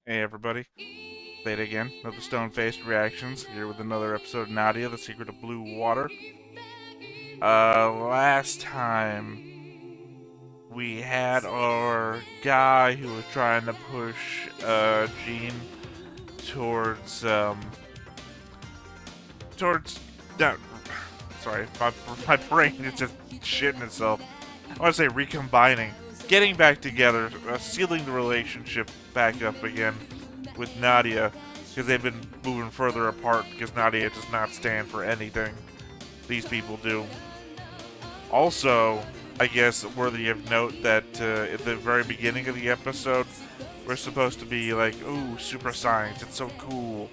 Hey everybody, say it again. Another stone-faced reactions here with another episode of Nadia, the Secret of Blue Water. Last time we had our guy who was trying to push Jean towards towards that. Sorry, my brain is just shitting itself. I want to say recombining, getting back together, sealing the relationship back up again with Nadia, because they've been moving further apart because Nadia does not stand for anything these people do. Also, I guess worthy of note that at the very beginning of the episode, we're supposed to be like, ooh, super science, it's so cool,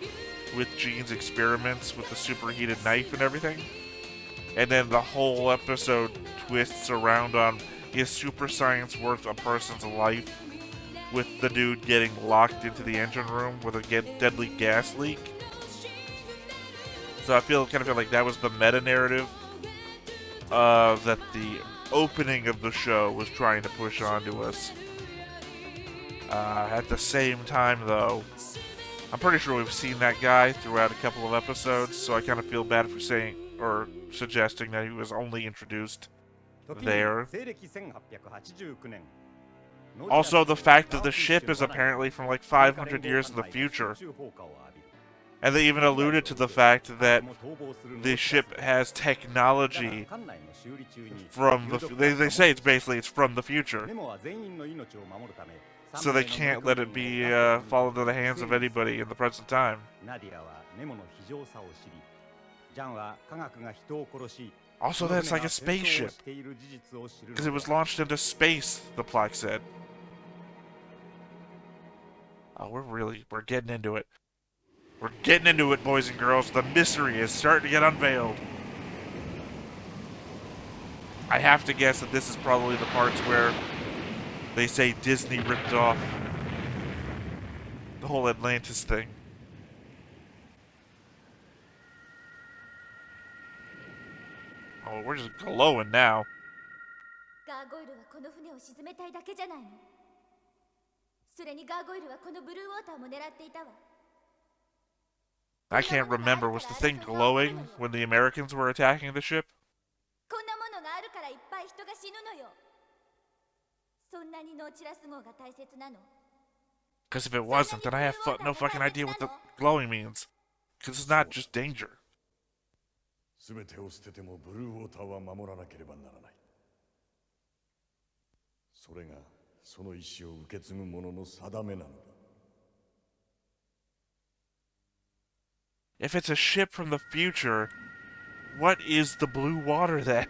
with Jean's experiments with the superheated knife and everything. And then the whole episode twists around on, is super science worth a person's life? With the dude getting locked into the engine room with a deadly gas leak. So I kind of feel like that was the meta narrative that the opening of the show was trying to push onto us. At the same time, though, I'm pretty sure we've seen that guy throughout a couple of episodes, so I kind of feel bad for saying or suggesting that he was only introduced there. Also, the fact that the ship is apparently from like 500 years in the future. And they even alluded to the fact that the ship has technology from the... They say it's from the future. So they can't let it be fall into the hands of anybody in the present time. Also, that's like a spaceship. Because it was launched into space, the plaque said. Oh, we're getting into it. We're getting into it, boys and girls. The mystery is starting to get unveiled. I have to guess that this is probably the parts where they say Disney ripped off the whole Atlantis thing. Oh, we're just glowing now. I can't remember. Was the thing glowing when the Americans were attacking the ship? Because if it wasn't, then I have no fucking idea what the glowing means. Because it's not just danger. If it's a ship from the future, what is the blue water then?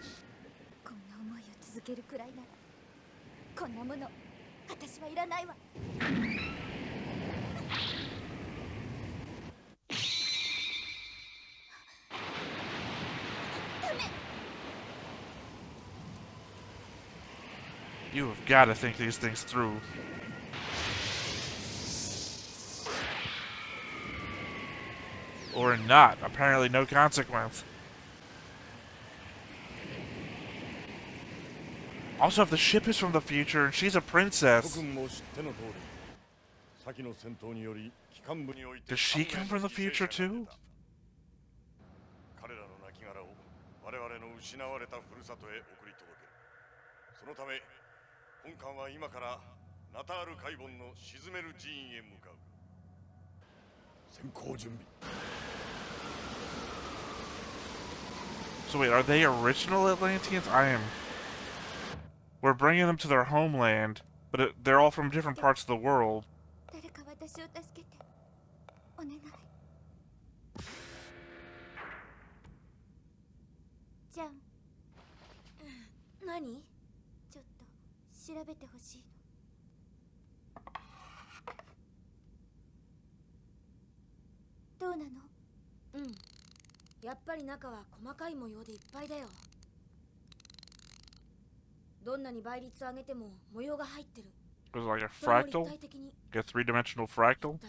You have got to think these things through. Or not. Apparently no consequence. Also, if the ship is from the future and she's a princess, does she come from the future too? So wait, are they original Atlanteans? We're bringing them to their homeland, but they're all from different parts of the world. It was like a fractal? Like a three-dimensional fractal?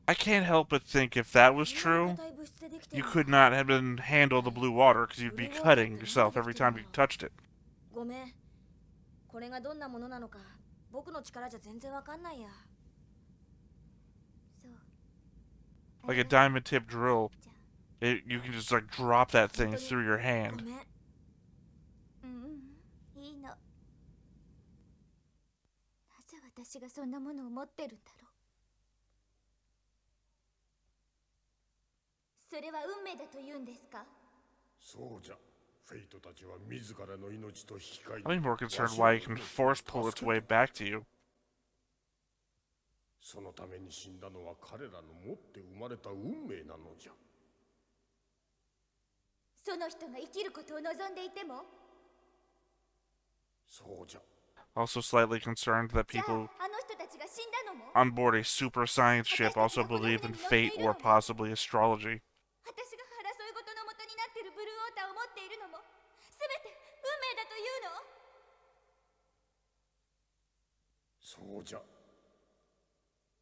I can't help but think if that was true, you could not have been handle the blue water because you'd be cutting yourself every time you touched it. Like a diamond tip drill, you can just like drop that thing through your hand. I'd be more concerned why it can force pull its way back to you. そのために死んだのは彼らの持って生まれた運命なのじゃ。その人が生きることを望んでいても。そうじゃ。Also slightly concerned that people on board a super science ship also believe in fate or possibly astrology. 私が争い事の元になっているブルーウォーターを持っているのも全て運命だというの？そうじゃ。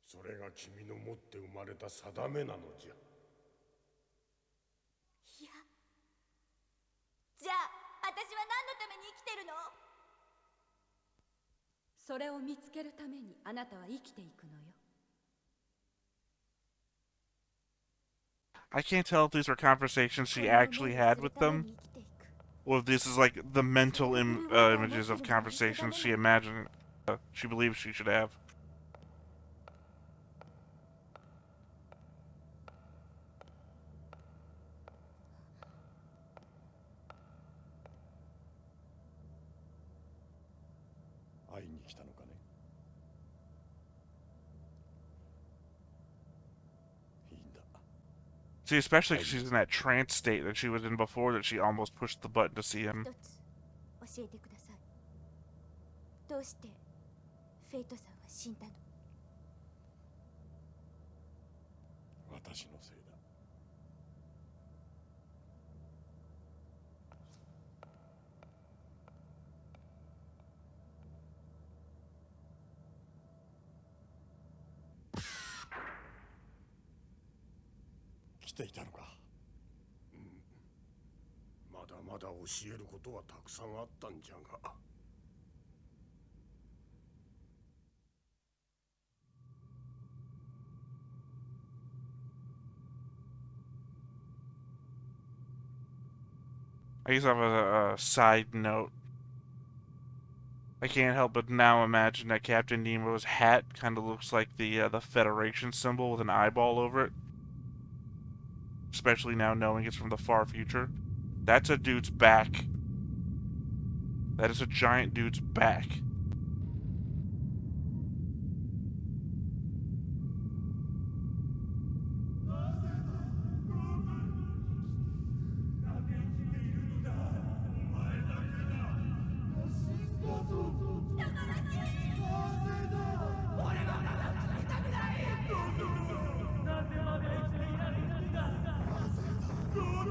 それが君の持って生まれた定めなのじゃ。いや、じゃあ私は何のために生きてるの？それを見つけるためにあなたは生きていくのよ。I can't tell if these are conversations she actually had with them, or if this is like the mental images of conversations she imagined, she believes she should have. 会いに来たのかね。いいんだ。See, especially because she's in that trance state that she was in before, that she almost pushed the button to see him. 教えてください。どうしてフェイトさんは死んだの？私のせいだ。来ていたのか。うん。まだまだ教えることはたくさんあったんじゃが。I guess I have a side note. I can't help but now imagine that Captain Nemo's hat kind of looks like the Federation symbol with an eyeball over it. Especially now knowing it's from the far future. That's a dude's back. That is a giant dude's back.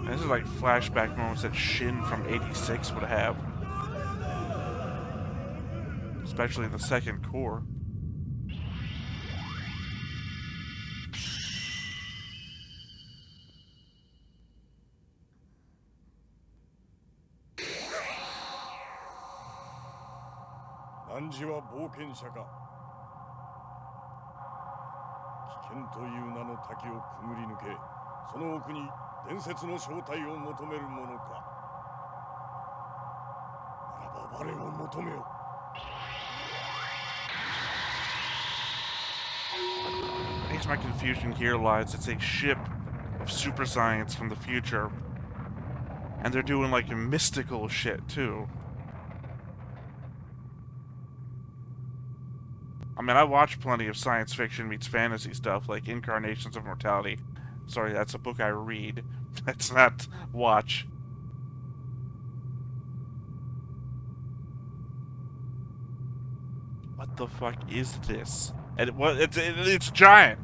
This is like flashback moments that Shin from 86 would have. Especially in the second core. Nanjiは冒険者か。危険という名の滝をくぐり抜け、その奥に伝説の正体を求めるものか。ならば我を求めよ。I guess my confusion here lies. It's a ship of super science from the future. And they're doing like mystical shit too. I mean, I watch plenty of science fiction meets fantasy stuff, like Incarnations of Mortality. Sorry, that's a book I read. That's not watch. What the fuck is this? And it's giant.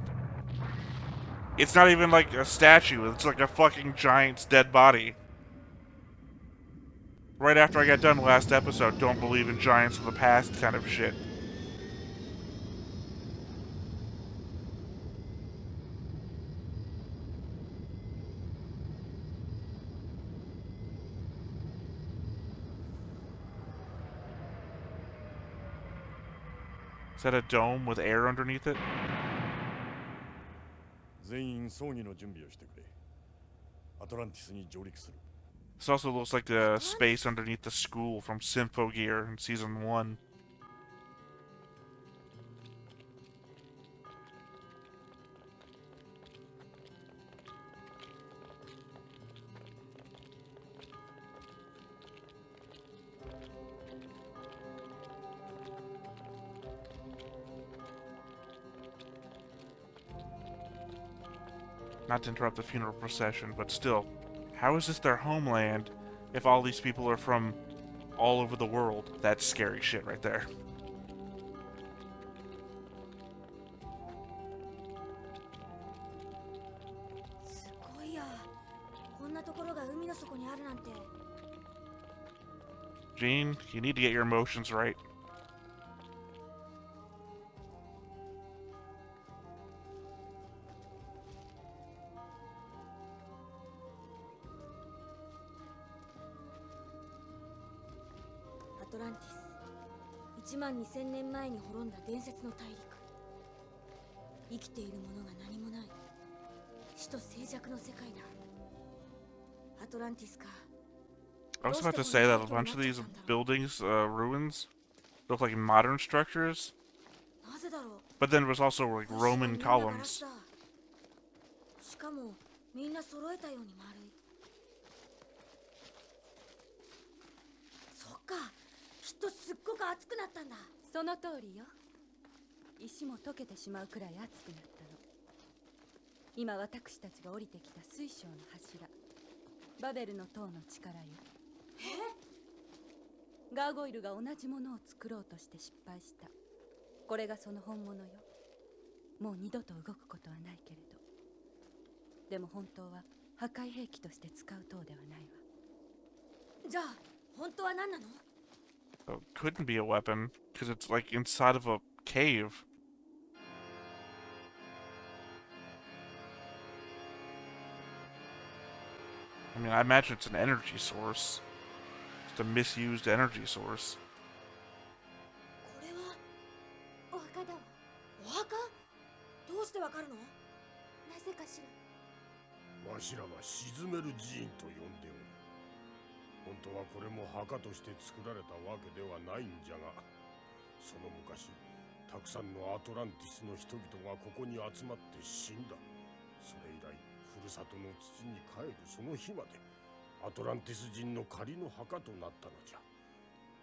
It's not even like a statue. It's like a fucking giant's dead body. Right after I got done last episode, don't believe in giants of the past kind of shit. Is that a dome with air underneath it? 全員葬儀の準備をしてくれ。アトランティスに上陸する。 This also looks like the space underneath the school from Symphogear in Season 1. Not to interrupt the funeral procession, but still, how is this their homeland if all these people are from all over the world? That's scary shit right there. すごいや。こんなところが海の底にあるなんて。 Gene, you need to get your emotions right. アトランティス、1万2000年前に滅んだ伝説の大陸。生きているものが何もない死と静寂の世界だ。アトランティスか。 I was about to say that a bunch of these buildings, ruins, look like modern structures, なぜだろう。 but then there was also like Roman columns. しかもみんな揃えたように丸い。そっか、きっとすっごく熱くなったんだ。その通りよ。石も溶けてしまうくらい熱くなったの。今私たちが降りてきた水晶の柱、バベルの塔の力よ。ガーゴイルが同じものを作ろうとして失敗した。これがその本物よ。もう二度と動くことはないけれど。でも本当は破壊兵器として使う塔ではないわ。じゃあ本当は何なの？ So it couldn't be a weapon, because it's like inside of a cave. I mean, I imagine it's an energy source. Just a misused energy source. これはお墓だわ。お墓？どうしてわかるの？なぜかしら。わしらは沈める寺院と呼んでおる。本当はこれも墓として作られたわけではないんじゃが、その昔たくさんのアトランティスの人々がここに集まって死んだ。それ以来ふるさとの土に帰るその日までアトランティス人の仮の墓となったのじゃ。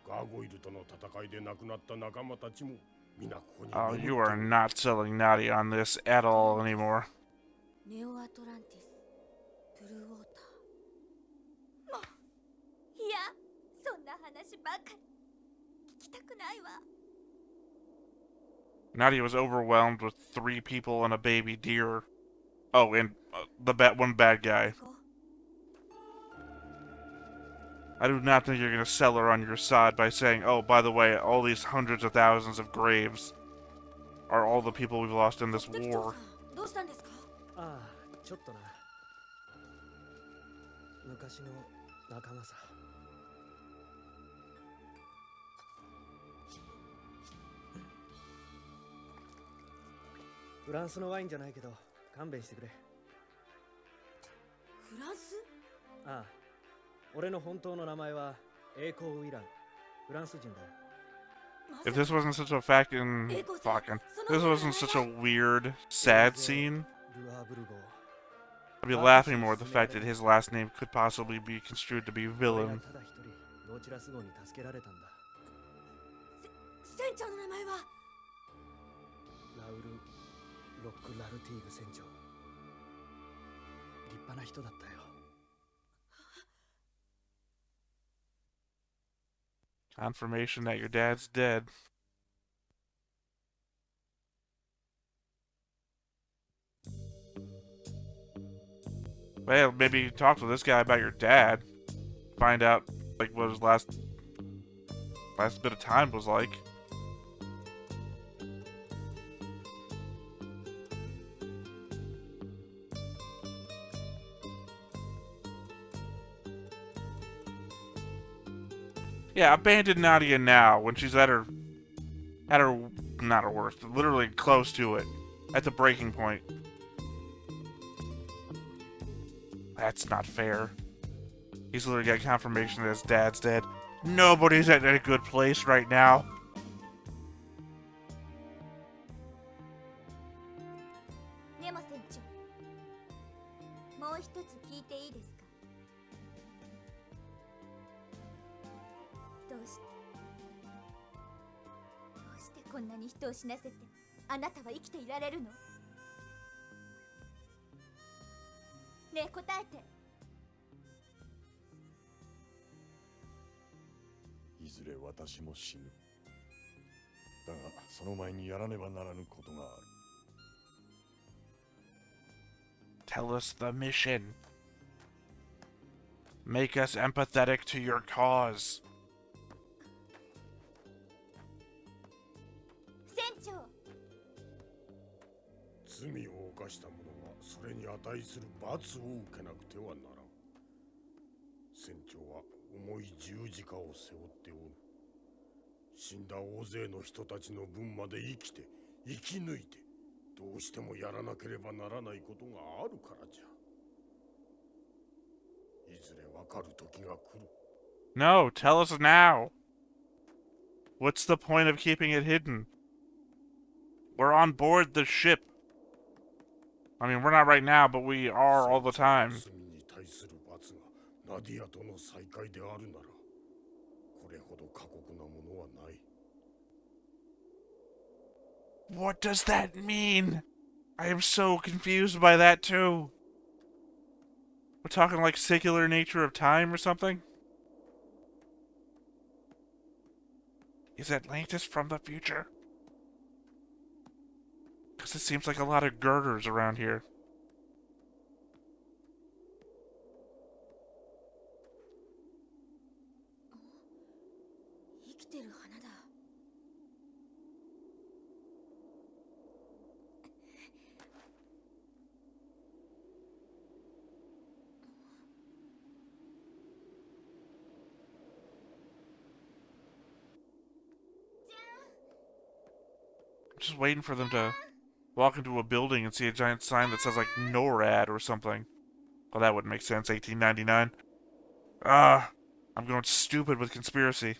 ガーゴイルとの戦いで亡くなった仲間たちも皆ここに。 Oh, you are not selling Nadia on this at all anymore. ネオアトランティス、ブルーウォーター。いや、そんな話ばかり聞きたくないわ。 Nadia was overwhelmed with 3 people and a baby deer. Oh, and one bad guy. I do not think you're going to sell her on your side by saying, oh, by the way, all these hundreds of thousands of graves are all the people we've lost in this war. どうしたんですか？ああ、ちょっとな。昔の仲間さ。フランスのワインじゃないけど勘弁してくれ。フランス？ああ、俺の本当の名前は栄光ウィラン。フランス人だよ。 If this wasn't such a fucking this wasn't such a weird, sad scene, ルアーブルゴー。 I'd be laughing more at the fact that his last name could possibly be construed to be 俺 villain. がただ一人ノーチラス号に助けられたんだ。船長の名前は？ラウル・ロック・ラルティーグ船長。立派な人だったよ。 Confirmation that your dad's dead. Well, maybe you talk to this guy about your dad. Find out like what his last bit of time was like. Yeah, abandon Nadia now when she's at her Not at worst. Literally close to it. At the breaking point. That's not fair. He's literally got confirmation that his dad's dead. Nobody's at a good place right now. Nemo 船長、もう一つ聞いていいですか？どうしてこんなに人を死なせてあなたは生きていられるの？ねえ答えて。いずれ私も死ぬ。だがその前にやらねばならぬことがある。Tell us the mission. Make us empathetic to your cause. 船長、罪を犯した者はそれに値する罰を受けなくてはならん。船長は重い十字架を背負っておる。死んだ大勢の人たちの分まで生きて生き抜いてどうしてもやらなければならないことがあるからじゃ。いずれわかる時が来る。No, tell us now. What's the point of keeping it hidden? We're on board the ship. I mean, we're not right now, but we are all the time. 罪に対する罰がナディアとの再会であるなら、これほど過酷なものはない。What does that mean? I am so confused by that too. We're talking like secular nature of time or something? Is Atlantis from the future? Because it seems like a lot of girders around here. 生きてる花だ。I'm just waiting for them to walk into a building and see a giant sign that says like NORAD or something. Well, that wouldn't make sense. 1899. I'm going stupid with conspiracy.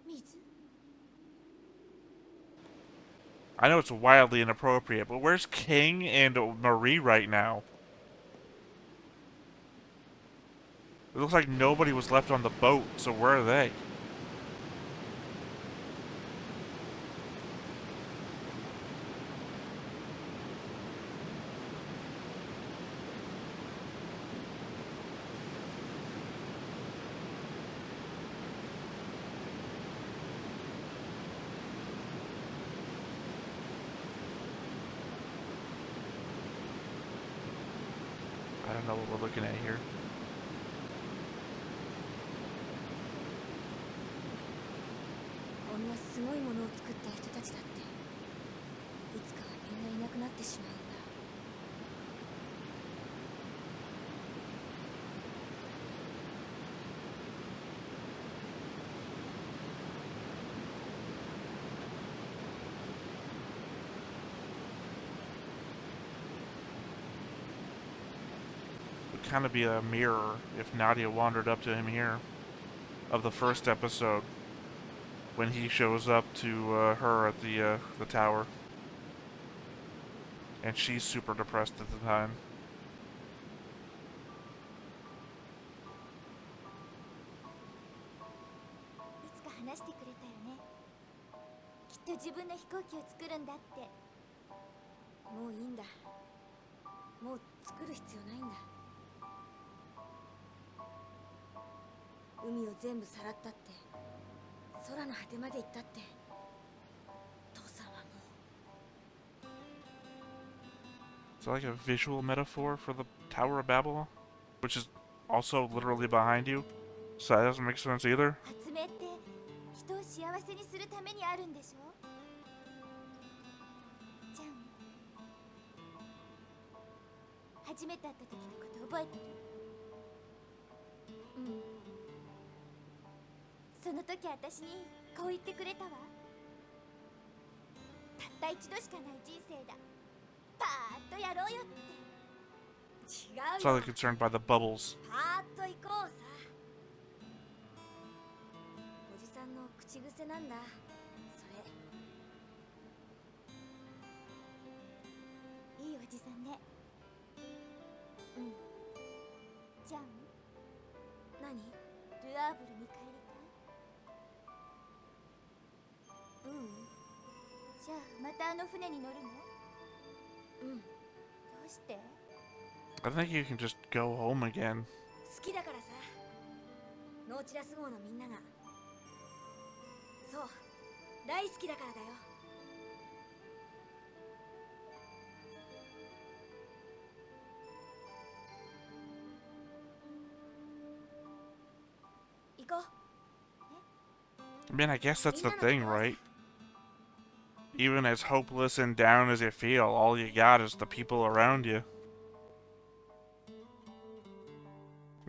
水？ I know it's wildly inappropriate, but where's King and Marie right now? It looks like nobody was left on the boat, so where are they? I don't know what we're looking at here. こんなすごいものを作った人たちだっていつかはみんないなくなってしまうんだ。Would kind of be a mirror if Nadia wandered up to him here of the first episode when he shows up to her at the tower, and she's super depressed at the time. いつか話してくれたよね。きっと自分の飛行機を作るんだって。もういいんだ。もう作る必要ないんだ。海を全部さらったって、空の果てまで行ったって、父さんはもう。 Is that like a visual metaphor for the Tower of Babel, which is also literally behind you? So that doesn't make sense either. 発明って人を幸せにするためにあるんでしょ？じゃん。初めて会った時のこと覚えてる？うん。その時私にこう言ってくれたわ。が一度しかない人生だ。パーッとやろうよって。違 It's う only よ。 concerned by the bubbles. パーッと行こうさ。おじさんの口癖なんだそれ。いいおじさんね。うん。じゃん、何？ルアーブルに帰りたい？うん。じゃあまたあの船に乗るの？うん。どうして？ I think you can just go home again. 好きだからさ。ノーチラス号のみんなが。そう大好きだからだよ。行こう。 I mean, I guess that's the thing, right? Even as hopeless and down as you feel, all you got is the people around you.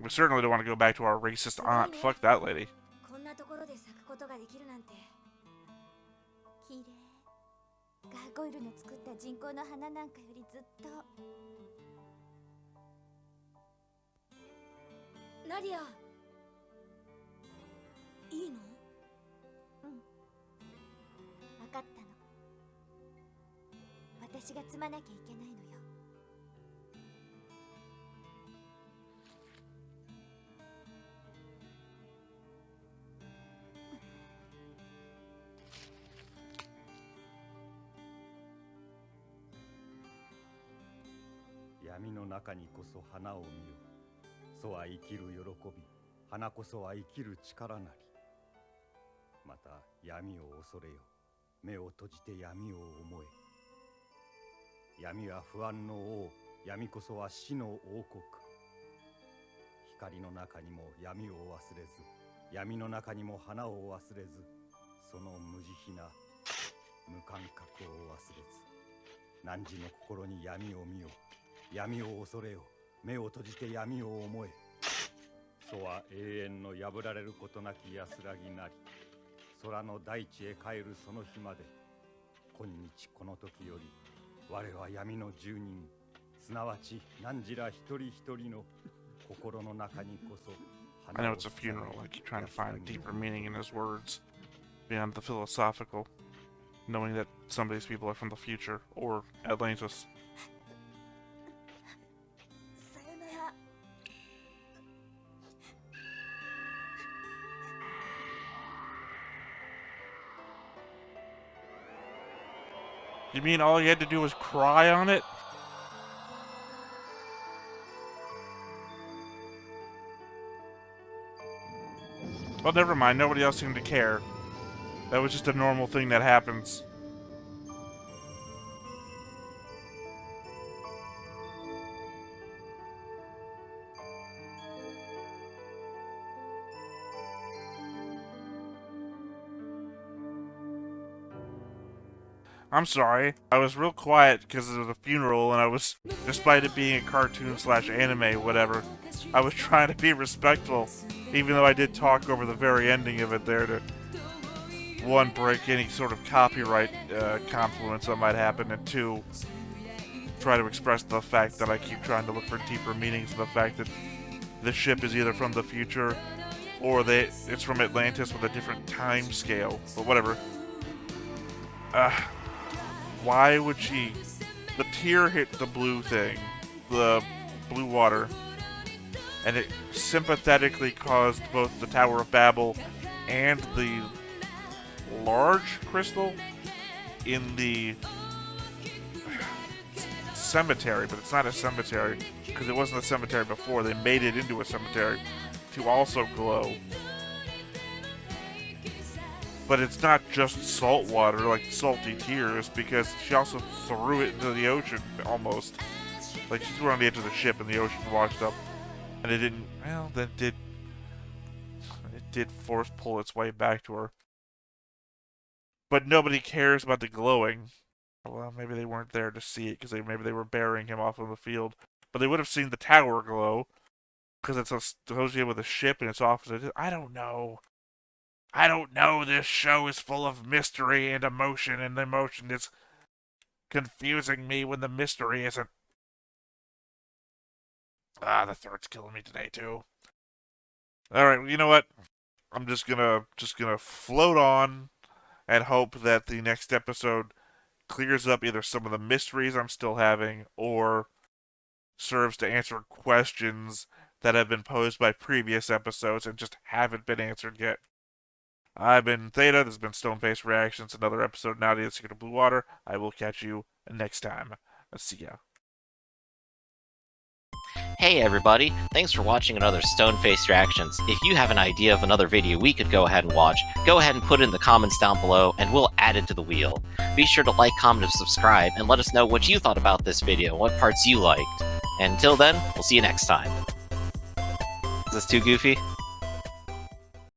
We certainly don't want to go back to our racist aunt. Fuck that lady. こんなところで咲くことができるなんて。綺麗。ガーゴイルの作った人工の花なんかよりずっと。ナディア。いいの？うん。分かったの。私が積まなきゃいけないのよ。闇の中にこそ花を見よ。そは生きる喜び、花こそは生きる力なり。また闇を恐れよ。目を閉じて闇を思え。闇は不安の王、闇こそは死の王国。光の中にも闇を忘れず、闇の中にも花を忘れず、その無慈悲な無感覚を忘れず、汝の心に闇を見よ。闇を恐れよ。目を閉じて闇を思え。そは永遠の破られることなき安らぎなり。空の大地へ帰るその日まで、今日この時より我は闇の住人、すなわち汝ら一人一人の心の中にこそ。 I know it's a funeral. I keep trying to find a deeper meaning in his words, beyond the philosophical, knowing that some of these people are from the future, or Atlantis. さよなら。 You mean all you had to do was cry on it? Well, never mind. Nobody else seemed to care. That was just a normal thing that happens. I'm sorry. I was real quiet because it was a funeral and I was, despite it being a cartoon slash anime, whatever, I was trying to be respectful, even though I did talk over the very ending of it there to, one, break any sort of copyright confluence that might happen, and two, try to express the fact that I keep trying to look for deeper meanings in the fact that the ship is either from the future or it's from Atlantis with a different time scale, but whatever. Why would she... The tear hit the blue thing, the blue water, and it sympathetically caused both the Tower of Babel and the large crystal in the cemetery, but it's not a cemetery, because it wasn't a cemetery before. They made it into a cemetery to also glow. But it's not just salt water, like salty tears, because she also threw it into the ocean, almost. Like, she threw it on the edge of the ship and the ocean washed up. And it didn't, well, it did force pull its way back to her. But nobody cares about the glowing. Well, maybe they weren't there to see it, because maybe they were burying him off on the field. But they would have seen the tower glow, because it's associated with a ship and it's off. I don't know. I don't know. This show is full of mystery and emotion, and the emotion is confusing me when the mystery isn't. Ah, the throat's killing me today too. All right, you know what? I'm just gonna float on and hope that the next episode clears up either some of the mysteries I'm still having or serves to answer questions that have been posed by previous episodes and just haven't been answered yet. I've been Theta. This has been Stone-Faced Reactions. Another episode of Nadia, Secret of Blue Water. I will catch you next time. See ya. Hey everybody, thanks for watching another Stone-Faced Reactions. If you have an idea of another video we could go ahead and watch, go ahead and put it in the comments down below and we'll add it to the wheel. Be sure to like, comment, and subscribe and let us know what you thought about this video, what parts you liked. And until then, we'll see you next time. Is this too goofy?